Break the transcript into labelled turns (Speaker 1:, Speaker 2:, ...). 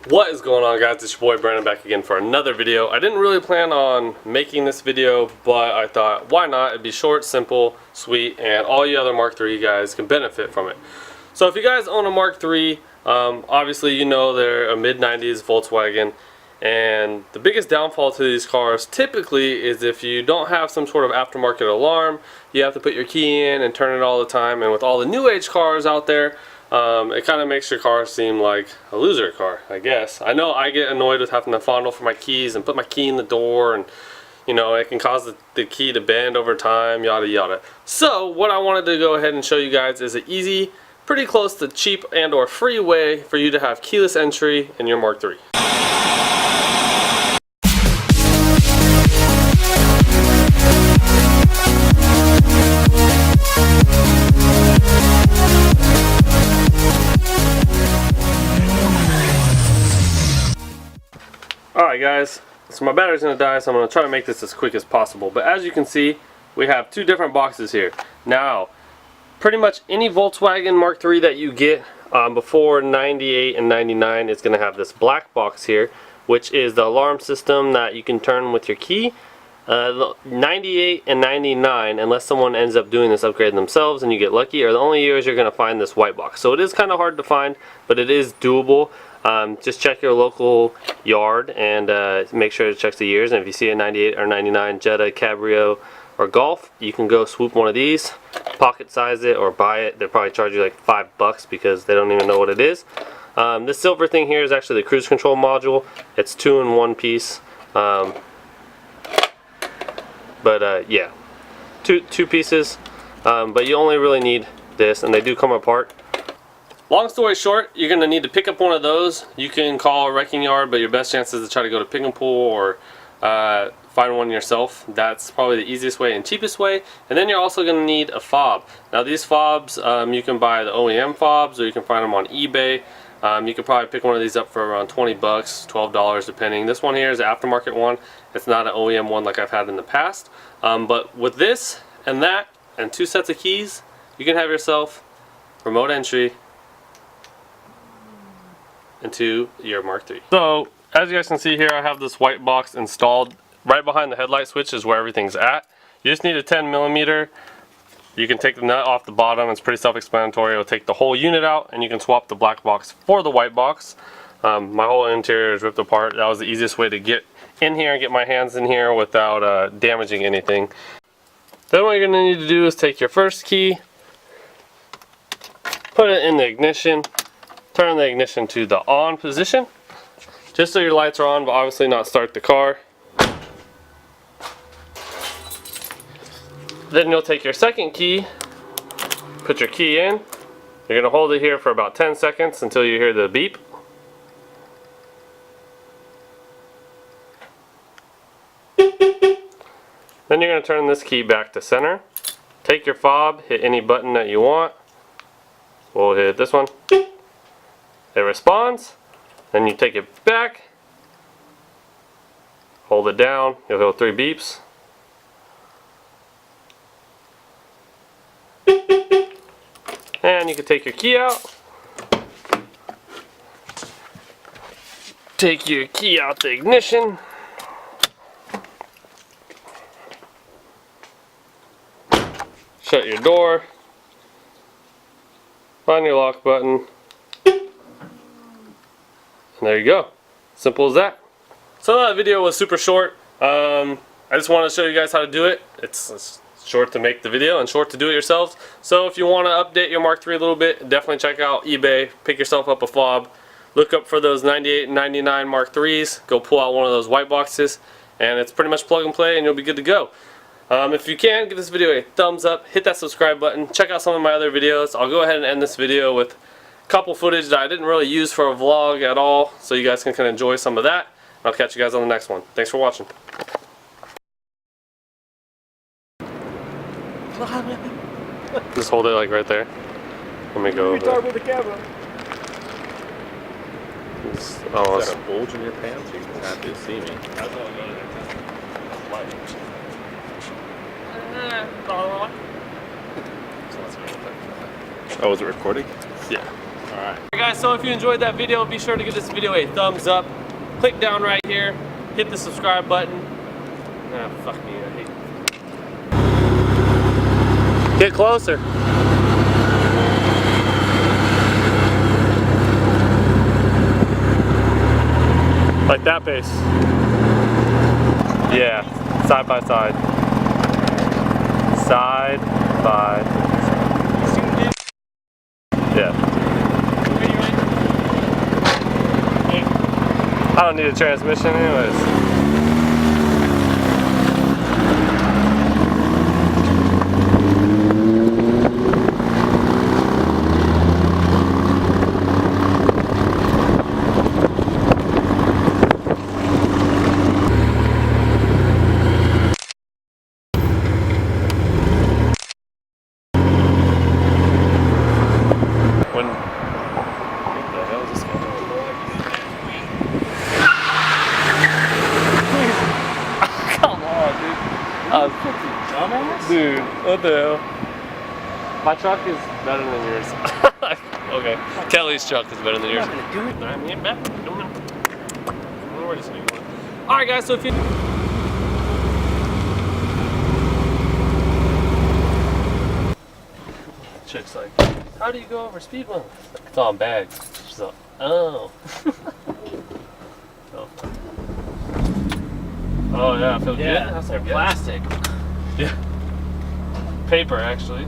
Speaker 1: What is going on, guys? It's your boy Brandon back again for another video. I didn't really plan on making this video, but I thought, why not? It'd be short, simple, sweet, and all you other Mark III guys can benefit from it. So if you guys own a Mark III, obviously you know they're a mid-90s Volkswagen, and the biggest downfall to these cars typically is if you don't have some sort of aftermarket alarm, you have to put your key in and turn it all the time, and with all the new age cars out there, it kind of makes your car seem like a loser car, I guess. I know I get annoyed with having to fondle for my keys and put my key in the door, and you know, it can cause the key to bend over time, yada yada. So what I wanted to go ahead and show you guys is an easy, pretty close to cheap and or free way for you to have keyless entry in your Mark III. Alright guys, so my battery's going to die, so I'm going to try to make this as quick as possible. But as you can see, we have two different boxes here. Now, pretty much any Volkswagen Mark III that you get before 98 and 99 is going to have this black box here, which is the alarm system that you can turn with your key. 98 and 99, unless someone ends up doing this upgrade themselves and you get lucky, are the only years you're going to find this white box. So it is kind of hard to find, but it is doable. Just check your local yard and make sure to check the years, and if you see a 98 or 99 Jetta, Cabrio, or Golf, you can go swoop one of these, pocket size it, or buy it. They'll probably charge you like $5 because they don't even know what it is. This silver thing here is actually the cruise control module. It's 2 in 1 piece. Yeah, two pieces, but you only really need this, and they do come apart. Long story short, you're going to need to pick up one of those. You can call a wrecking yard, but your best chance is to try to go to Pick and Pull or find one yourself. That's probably the easiest way and cheapest way. And then you're also going to need a fob. Now these fobs, you can buy the OEM fobs, or you can find them on eBay. You can probably pick one of these up for around $20, $12 depending. This one here is an aftermarket one. It's not an OEM one like I've had in the past. But with this and that and 2 sets of keys, you can have yourself remote entry into your Mark III. So as you guys can see here, I have this white box installed right behind the headlight switch is where everything's at. You just need a 10mm. You can take the nut off the bottom. It's pretty self-explanatory. It'll take the whole unit out, and you can swap the black box for the white box. My whole interior is ripped apart. That was the easiest way to get in here and get my hands in here without damaging anything. Then what you're going to need to do is take your first key, put it in the ignition, turn the ignition to the on position, just so your lights are on, but obviously not start the car. Then you'll take your second key, put your key in. You're going to hold it here for about 10 seconds until you hear the beep. Then you're going to turn this key back to center. Take your fob, hit any button that you want. We'll hit this one. It responds. Then you take it back, hold it down, you'll hear 3 beeps. And you can take your key out. Take your key out the ignition. Shut your door. Find your lock button. And there you go. Simple as that. So that video was super short. I just wanted to show you guys how to do it. It's short to make the video and short to do it yourselves. So if you want to update your Mark III a little bit, definitely check out eBay. Pick yourself up a fob. Look up for those 98 and 99 Mark IIIs. Go pull out one of those white boxes, and it's pretty much plug and play, and you'll be good to go. If you can, give this video a thumbs up. Hit that subscribe button. Check out some of my other videos. I'll go ahead and end this video with couple footage that I didn't really use for a vlog at all, so you guys can kind of enjoy some of that. I'll catch you guys on the next one. Thanks for watching. Just hold it like right there. Let me go over.
Speaker 2: With the camera.
Speaker 1: Is
Speaker 2: that a bulge in your pants? You can have to see me. Oh, was it recording?
Speaker 1: Yeah.
Speaker 2: Alright.
Speaker 1: Guys, so if you enjoyed that video, be sure to give this video a thumbs up. Click down right here, hit the subscribe button. Ah, fuck me, I hate it. Get closer. Like that pace. Yeah, side by side. Side by side. Yeah. I don't need a transmission anyways. Dude, what the hell? My truck is better than yours. Okay. Kelly's truck is better than yours. I'm getting back. Alright guys, so if you chick's like, how do you go over speed limit? It's on bags. She's like, oh. Oh yeah, I feel good. That's like plastic. Yeah. Paper, actually.